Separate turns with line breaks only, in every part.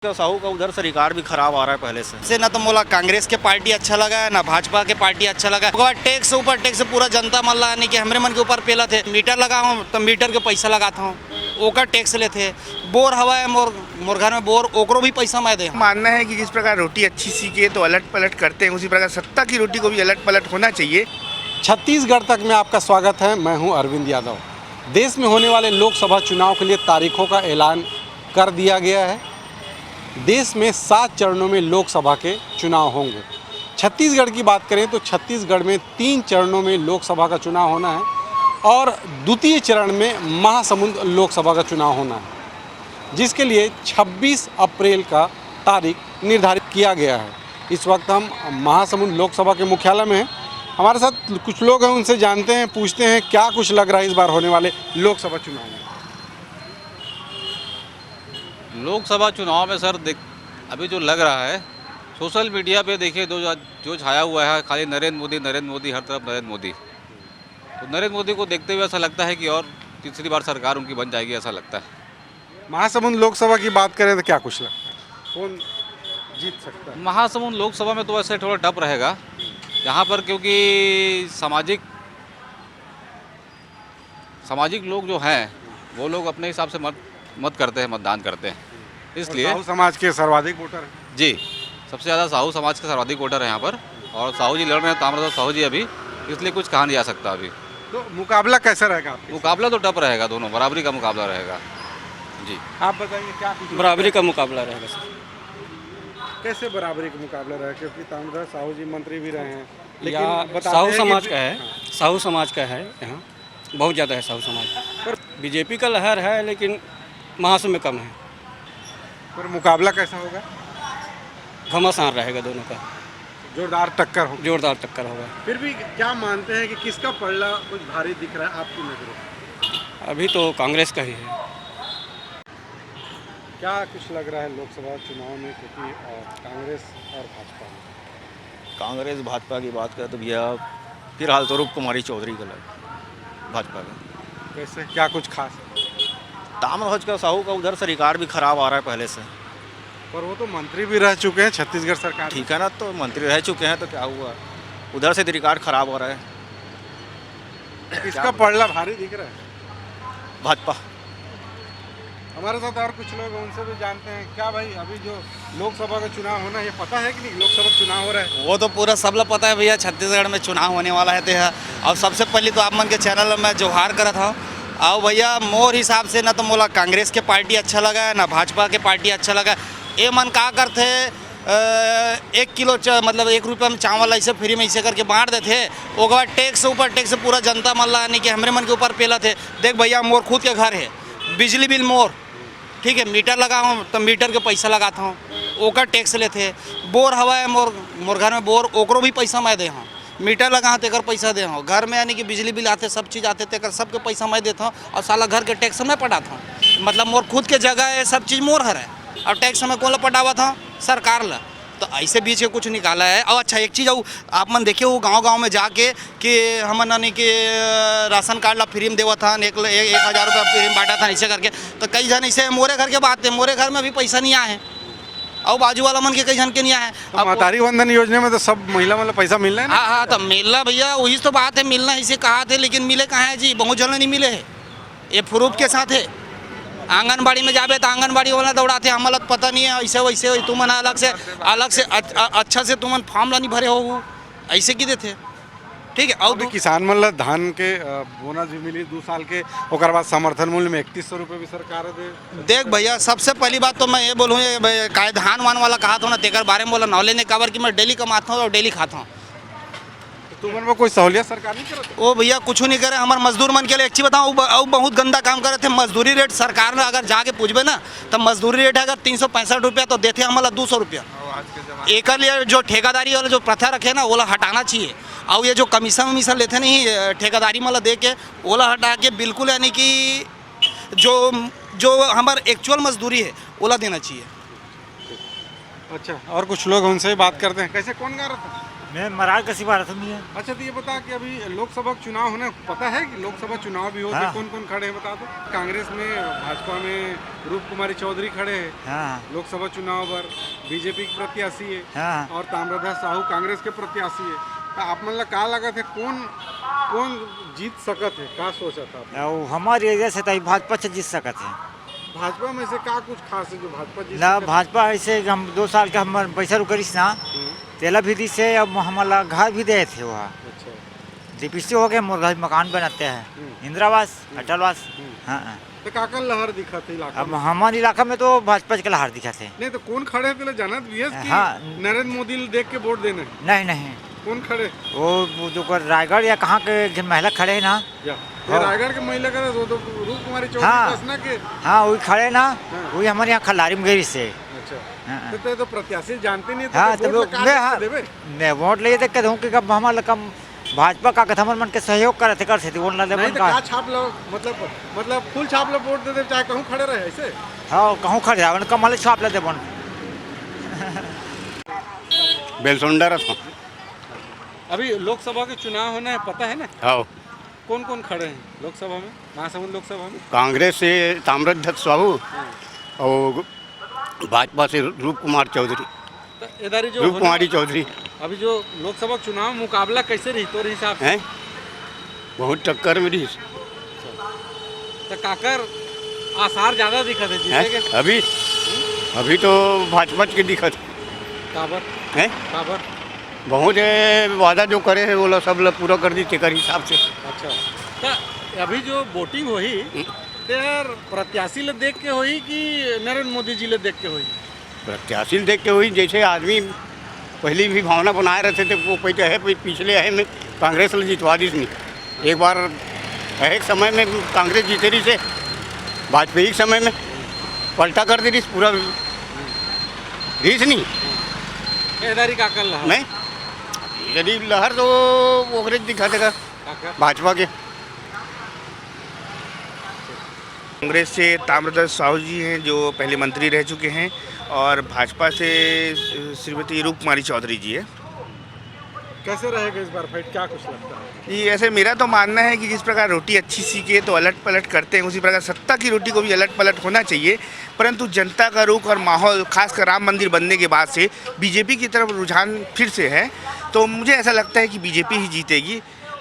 साहू का उधर से रिकॉर्ड भी खराब आ रहा है पहले से ना तो मोला कांग्रेस के पार्टी अच्छा लगा है ना भाजपा के पार्टी अच्छा लगा है। टैक्स ऊपर टैक्स पूरा जनता मन ला कि हमरे मन के ऊपर पेला थे मीटर लगा हूँ तो मीटर के पैसा लगाता हूँ ओकर टैक्स लेते बोर हवा है मोर घर में बोर ओकरो भी पैसा मैं दे।
मानना है कि जिस प्रकार रोटी अच्छी सीखे तो अलट पलट करते हैं उसी प्रकार सत्ता की रोटी को भी अलट पलट होना चाहिए।
छत्तीसगढ़ तक में आपका स्वागत है। मैं हूं अरविंद यादव। देश में होने वाले लोकसभा चुनाव के लिए तारीखों का ऐलान कर दिया गया है। देश में 7 चरणों में लोकसभा के चुनाव होंगे। छत्तीसगढ़ की बात करें तो छत्तीसगढ़ में 3 चरणों में लोकसभा का चुनाव होना है और द्वितीय चरण में महासमुंद लोकसभा का चुनाव होना है, जिसके लिए 26 अप्रैल का तारीख निर्धारित किया गया है। इस वक्त हम महासमुंद लोकसभा के मुख्यालय में हैं। हमारे साथ कुछ लोग हैं, उनसे जानते हैं, पूछते हैं क्या कुछ लग रहा है इस बार होने वाले लोकसभा चुनाव में।
लोकसभा चुनाव में सर अभी जो लग रहा है सोशल मीडिया पे देखिए जो छाया हुआ है खाली नरेंद्र मोदी हर तरफ नरेंद्र मोदी। तो नरेंद्र मोदी को देखते हुए ऐसा लगता है कि और तीसरी बार सरकार उनकी बन जाएगी, ऐसा लगता है।
महासमुंद लोकसभा की बात करें तो क्या कुछ लगता है, कौन जीत सकता है?
महासमुंद लोकसभा में तो वैसे थोड़ा टफ रहेगा यहाँ पर, क्योंकि सामाजिक लोग जो हैं वो लोग अपने हिसाब से मत करते हैं, मतदान करते हैं, इसलिए
साहू समाज के सर्वाधिक वोटर हैं।
जी सबसे ज़्यादा साहू समाज के सर्वाधिक वोटर है यहाँ पर, और साहू जी लड़ रहे हैं ताम्रध्वज साहू जी अभी, इसलिए कुछ कहा नहीं जा सकता अभी।
तो मुकाबला कैसा रहेगा आपके?
मुकाबला तो टफ रहेगा, दोनों बराबरी का मुकाबला रहेगा। जी
आप बताइए क्या कुछ
बराबरी का मुकाबला रहेगा सर।
कैसे बराबरी का मुकाबला रहा? क्योंकि ताम्रध्वज साहू जी मंत्री भी रहे हैं, लेकिन
यहाँ
बताते
साहू
हैं
समाज
कि-
का है, साहू समाज का है, यहाँ बहुत ज़्यादा है साहू समाज पर। बीजेपी का लहर है लेकिन महासमुंद में कम है।
पर मुकाबला कैसा होगा?
घमासान रहेगा, दोनों का
जोरदार टक्कर होगी।
जोरदार टक्कर होगा।
फिर भी क्या मानते हैं कि किसका पलड़ा कुछ भारी दिख रहा है आपकी नजरों?
अभी तो कांग्रेस का ही है।
क्या कुछ लग रहा है लोकसभा चुनाव में, क्योंकि कांग्रेस और भाजपा में?
कांग्रेस भाजपा की बात करें तो भैया फिलहाल तो रूप कुमारी चौधरी का लग भाजपा का।
कैसे क्या कुछ खास?
ताम्रध्वज का साहू का उधर से रिकॉर्ड भी खराब आ रहा है पहले से।
पर वो तो मंत्री भी रह चुके हैं छत्तीसगढ़ सरकार में।
ठीक है ना, तो मंत्री रह चुके हैं तो क्या हुआ, उधर से रिकॉर्ड खराब हो रहा है।
किसका पलड़ा भारी दिख रहा है?
भाजपा।
हमारे साथ और कुछ लोग हैं, उनसे भी जानते हैं। क्या भाई अभी जो लोकसभा का चुनाव होना है, ये पता है कि नहीं लोकसभा का चुनाव हो रहा है?
वो तो पूरा सब लोग पता है भैया, छत्तीसगढ़ में चुनाव होने वाला है। और सबसे पहले तो आप मन के चैनल में जोहार करत हूँ। और भैया मोर हिसाब से ना तो मोला कांग्रेस के पार्टी अच्छा लगा है ना भाजपा के पार्टी अच्छा लगा है। ये मन का करते 1 किलो मतलब 1 रुपये में चावल ऐसे फ्री में ऐसे करके बांट देते, ओके बाद टैक्स ऊपर टैक्स पूरा जनता मन ला कि हमरे मन के ऊपर पेला थे। देख भैया मोर खुद के घर है, बिजली बिल मोर ठीक है, मीटर लगा हूँ तो मीटर के पैसा लगाता हूँ ओकर टैक्स लेते। बोर हवा है मोर घर में बोर ओकरो भी पैसा मैं दे हूँ। मीटर लगा हूँ तेकर पैसा दे हूँ। घर में यानी कि बिजली बिल आते सब चीज़ आते तेकर सबके पैसा मैं देता हूँ और साला घर के टैक्स मैं पटाता हूँ। मतलब मोर खुद के जगह है, सब चीज़ मोर हर है और टैक्स में कौन ला पटावत हूँ? सरकार ला। तो ऐसे बीच के कुछ निकाला है। और अच्छा एक चीज़ आप मन देखिए वो गांव में जाके कि हम यानी कि राशन कार्ड ला फ्री में देवा था, 1,000 रुपये फ्री में बांटा था ऐसे करके। तो कई जन ऐसे मोरे घर के बात है, मोरे घर में अभी पैसा नहीं आए और बाजू वाला मन के कई जन के नहीं आए।
तो महतारी वंदन योजना में तो सब महिला मतलब पैसा मिल रहा है ना?
हाँ तो मिलना भैया वही तो बात है, मिलना इसे कहा थे लेकिन मिले कहाँ है जी, बहुत जन नहीं मिले है। ये प्रूफ के साथ है। आंगनबाड़ी में जाबे तो आंगनबाड़ी वाला दौड़ाते, हमारा पता नहीं है ऐसे वैसे तुमन अलग से अच्छा से तुमन फॉर्म ला नहीं भरे हो ऐसे की देते। ठीक है। और
किसान मतलब धान के बोनस भी मिली 2 साल के, और बाद समर्थन मूल्य में 3100 रुपये भी सरकार दे।
देख भैया सबसे पहली बात तो मैं ये बोलूँ, काय धान वान वाला कहा था ना तेकर बारे में बोला नॉलेज नहीं काबर कि मैं डेली कमाता हूँ और डेली खाता हूँ।
तुमन में कोई सहूलियत सरकार नहीं करती?
वो भैया कुछ नहीं करे। हमारे मजदूर मन के लिए एक चीज बताऊँ, और बहुत गंदा काम करे थे। मजदूरी रेट सरकार ने अगर जाके पूछबे ना तो मजदूरी रेट अगर 365 रुपया तो देते हमारा 200 रुपया। एक लिए जो ठेकेदारी वाला जो प्रथा रखे ना वो हटाना चाहिए। और ये जो कमीशन वमीशन लेते नहीं ठेकेदारी वाला दे के ओला हटा के बिल्कुल यानी कि जो हमारे एक्चुअल मजदूरी है ओला देना चाहिए।
अच्छा और कुछ लोग उनसे ही बात करते हैं। कैसे कौन गा रहा था?
मैं मरार का सिफारत में है।
अच्छा, तो ये बता कि अभी लोकसभा चुनाव होने पता है कि लोकसभा चुनाव भी होते
हाँ।
कौन कौन खड़े हैं बता दो। कांग्रेस में, भाजपा में रूप कुमारी चौधरी खड़े हैं
हाँ
लोकसभा चुनाव पर, बीजेपी के प्रत्याशी है
हाँ
और ताम्रध्वज साहू कांग्रेस के प्रत्याशी है। तो आप मन ला का लगत है कौन कौन जीत सकत है, का सोचा था आपने?
और हमारे एरिया से तो भाजपा से जीत सकते हैं
भाजपा में से का कुछ खास है जो भाजपा जीत
ना।
सकत है?
भाजपा ऐसे हम 2 साल का हम पैसा रुकरीस ना तेला भी दी से अब हमारा घर भी दे थे वहाँ
अच्छा,
डीपीसी हो गए, मुर्गा मकान बनाते हैं, इंदिरावास, अटलवास। हाँ
तो का लहर दिखा थे इलाका
अब
में?
हमारे इलाका में तो भाजपा के लहार दिखाते हैं।
नहीं तो कौन खड़े थे जानत भी है कि
हाँ।
नरेंद्र मोदी देख के वोट देने?
नहीं नहीं,
कौन खड़े?
वो जो रायगढ़ या कहाँ के महिला खड़े हैं ना।
या
हाँ।
रायगढ़ के महिला का तो रूप कुमारी चौधरी
हाँ।
दसना के।
हाँ वही खड़े ना,
हाँ।
वही हमारे यहाँ खल्लारी में गई से।
अच्छा,
हाँ।
तो प्रत्याशी जानते नहीं
हाँ
तो
तो
वोट
मैं, हाँ,
देवे?
मैं वोट ले कहते हूँ कि कब हमारा कम भाजपा का कथमन मन के सहयोग करते वोट ला
नहीं
दे
तो का छाप लो, मतलब फुल छाप लो वोट दे दे, चाहे कहूँ खड़े रहे ऐसे।
हाँ कहूँ खड़े जावन कमल छाप लेते बन।
बेलसोंडा था।
अभी लोकसभा के चुनाव होना है पता है ना?
हाँ,
कौन कौन खड़े हैं लोकसभा में, महासमुंद लोकसभा में?
कांग्रेस से ताम्रध्वज साहू और भाजपा से रूप कुमार चौधरी,
तो इधर ही जो
रूप कुमारी चौधरी
अभी जो लोकसभा चुनाव मुकाबला कैसे रही तोर हिसाब से?
हैं, बहुत टक्कर में रही
तो काकर आसार ज्यादा दिखत है जीते के?
हैं। अभी तो भाजपा के दिखत
काबर
है।
काबर?
बहुत वादा जो करे है वो लोग सब लोग पूरा कर दी तेकर हिसाब से।
अच्छा, तो अभी जो वोटिंग हुई तेर प्रत्याशी ले देख के हुई कि नरेंद्र मोदी जी ले देख के हुई?
प्रत्याशी देखते हुई जैसे आदमी पहले भी भावना बनाए रहते थे वो पहले है पिछले है में कांग्रेस ले जितवा दी नहीं। एक बार एक समय में कांग्रेस जीते रही से, वाजपेयी के समय में पलटा कर दी रही पूरा रीस नहीं।
इधर ही काकर लहा
नहीं यदि लहर तो ओकरे दिखा देगा
काकर?
भाजपा के।
कांग्रेस से ताम्रध्वज साहू जी हैं जो पहले मंत्री रह चुके हैं, और भाजपा से श्रीमती रूप कुमारी चौधरी जी है।
कैसे रहेगा इस बार फाइट, क्या कुछ लगता है?
जी, ऐसे मेरा तो मानना है कि जिस प्रकार रोटी अच्छी सीखे तो अलट पलट करते हैं, उसी प्रकार सत्ता की रोटी को भी अलट पलट होना चाहिए। परंतु जनता का रुख और माहौल, खासकर राम मंदिर बनने के बाद से बीजेपी की तरफ रुझान फिर से है, तो मुझे ऐसा लगता है कि बीजेपी ही जीतेगी।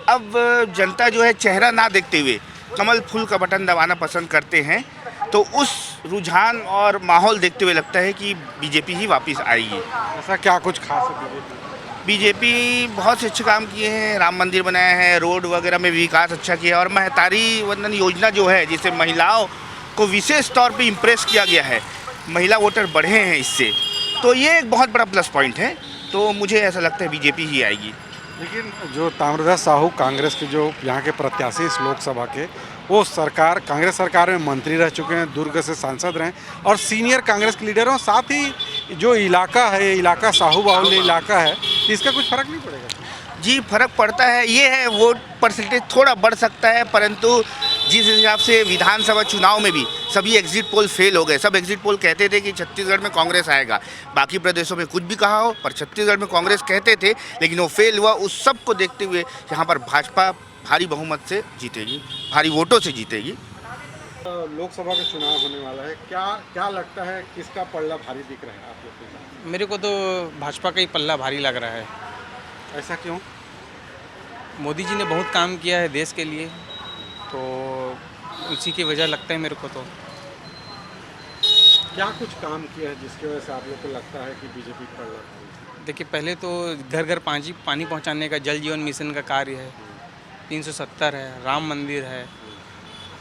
अब जनता जो है चेहरा ना देखते हुए कमल फूल का बटन दबाना पसंद करते हैं, तो उस रुझान और माहौल देखते हुए लगता है कि बीजेपी ही वापस आएगी।
ऐसा क्या कुछ खास है
बीजेपी बहुत से अच्छे काम किए हैं, राम मंदिर बनाया है, रोड वगैरह में विकास अच्छा किया है, और महतारी वंदन योजना जो है जिससे महिलाओं को विशेष तौर पे इम्प्रेस किया गया है, महिला वोटर बढ़े हैं इससे, तो ये एक बहुत बड़ा प्लस पॉइंट है। तो मुझे ऐसा लगता है बीजेपी ही आएगी।
लेकिन जो ताम्रध्वज साहू कांग्रेस के जो यहाँ के प्रत्याशी इस लोकसभा के, वो सरकार कांग्रेस सरकार में मंत्री रह चुके हैं, दुर्ग से सांसद रहे और सीनियर कांग्रेस के लीडर हैं। साथ ही जो इलाका है, ये इलाका साहू बाहुल्य इलाका है, इसका कुछ फर्क नहीं पड़ेगा?
जी, फर्क पड़ता है। ये है वोट परसेंटेज थोड़ा बढ़ सकता है, परंतु जिस हिसाब से विधानसभा चुनाव में भी सभी एग्जिट पोल फेल हो गए। सब एग्जिट पोल कहते थे कि छत्तीसगढ़ में कांग्रेस आएगा, बाकी प्रदेशों में कुछ भी कहा हो, पर छत्तीसगढ़ में कांग्रेस कहते थे, लेकिन वो फेल हुआ। उस सब को देखते हुए यहाँ पर भाजपा भारी बहुमत से जीतेगी, भारी वोटों से जीतेगी।
लोकसभा का चुनाव होने वाला है, क्या लगता है किसका पल्ला भारी दिख रहा है आप लोग के साथ?
मेरे को तो भाजपा का ही पल्ला भारी लग रहा है।
ऐसा क्यों?
मोदी जी ने बहुत काम किया है देश के लिए, तो उसी की वजह लगता है मेरे को। तो
क्या कुछ काम किया है जिसकी वजह से आप लोग को लगता है कि बीजेपी का पल्ला भारी?
देखिए, पहले तो घर घर पानी पहुंचाने का जल जीवन मिशन का कार्य है, 370 है, राम मंदिर है,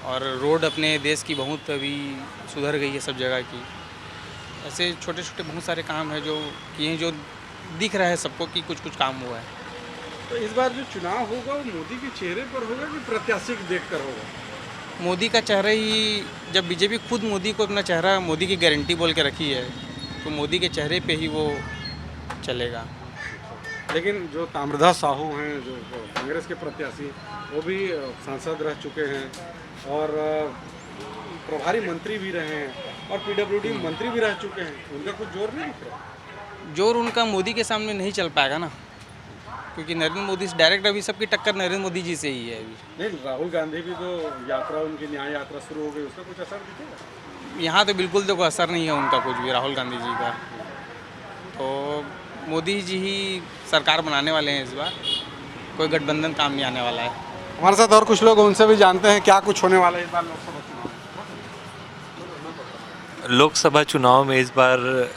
और रोड अपने देश की बहुत अभी सुधर गई है सब जगह की। ऐसे छोटे छोटे बहुत सारे काम हैं जो किए हैं, जो दिख रहा है सबको कि कुछ कुछ काम हुआ है।
तो इस बार जो चुनाव होगा वो मोदी के चेहरे पर होगा कि प्रत्याशी को देखकर होगा?
मोदी का चेहरा ही, जब बीजेपी खुद मोदी को अपना चेहरा मोदी की गारंटी बोल के रखी है, तो मोदी के चेहरे पे ही वो चलेगा।
लेकिन जो ताम्रध्वज साहू हैं, जो कांग्रेस के प्रत्याशी, वो भी सांसद रह चुके हैं और प्रभारी मंत्री भी रहे हैं और पीडब्ल्यूडी मंत्री भी रह चुके हैं, उनका कुछ जोर नहीं दिख रहा?
जोर उनका मोदी के सामने नहीं चल पाएगा ना। क्योंकि नरेंद्र मोदी से डायरेक्ट अभी सबकी टक्कर नरेंद्र मोदी जी से ही है अभी।
नहीं, राहुल गांधी भी तो यात्रा, उनकी न्याय यात्रा शुरू हो गई, उसका कुछ असर दिखेगा?
यहाँ तो बिल्कुल देखो असर नहीं है उनका कुछ भी, राहुल गांधी जी का। तो मोदी जी ही सरकार बनाने वाले हैं इस बार, कोई गठबंधन काम नहीं आने वाला है।
हमारे साथ और कुछ लोग, उनसे भी जानते हैं क्या कुछ होने वाला है इस बार लोकसभा चुनाव।
लोकसभा चुनाव में इस बार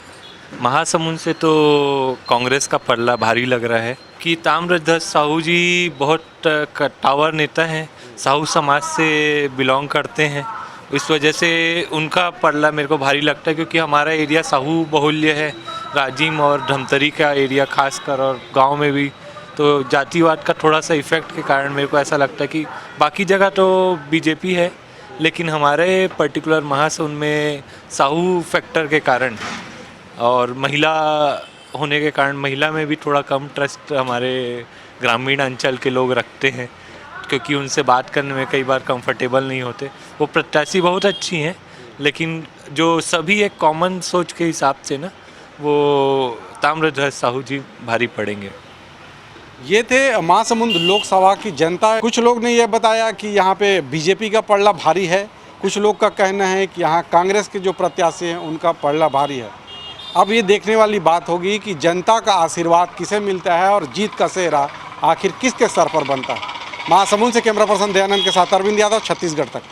महासमुंद से तो कांग्रेस का पल्ला भारी लग रहा है कि ताम्रध्वज साहू जी बहुत टावर नेता हैं, साहू समाज से बिलोंग करते हैं, इस वजह से उनका पल्ला मेरे को भारी लगता है, क्योंकि हमारा एरिया साहू बहुल्य है, राजिम और धमतरी का एरिया खासकर, और गांव में भी, तो जातिवाद का थोड़ा सा इफेक्ट के कारण मेरे को ऐसा लगता है कि बाकी जगह तो बीजेपी है, लेकिन हमारे पर्टिकुलर महासमुंद में साहू फैक्टर के कारण और महिला होने के कारण महिला में भी थोड़ा कम ट्रस्ट हमारे ग्रामीण अंचल के लोग रखते हैं, क्योंकि उनसे बात करने में कई बार कंफर्टेबल नहीं होते। वो प्रत्याशी बहुत अच्छी हैं, लेकिन जो सभी एक कॉमन सोच के हिसाब से ना, वो ताम्रध्वज साहू जी भारी पड़ेंगे।
ये थे महासमुंद लोकसभा की जनता। कुछ लोग ने यह बताया कि यहाँ पे बीजेपी का पलड़ा भारी है, कुछ लोग का कहना है कि यहाँ कांग्रेस के जो प्रत्याशी हैं उनका पलड़ा भारी है। अब ये देखने वाली बात होगी कि जनता का आशीर्वाद किसे मिलता है और जीत का सेहरा आखिर किसके सर पर बनता है। महासमुंद से कैमरा पर्सन दयानंद के साथ अरविंद यादव, छत्तीसगढ़ तक।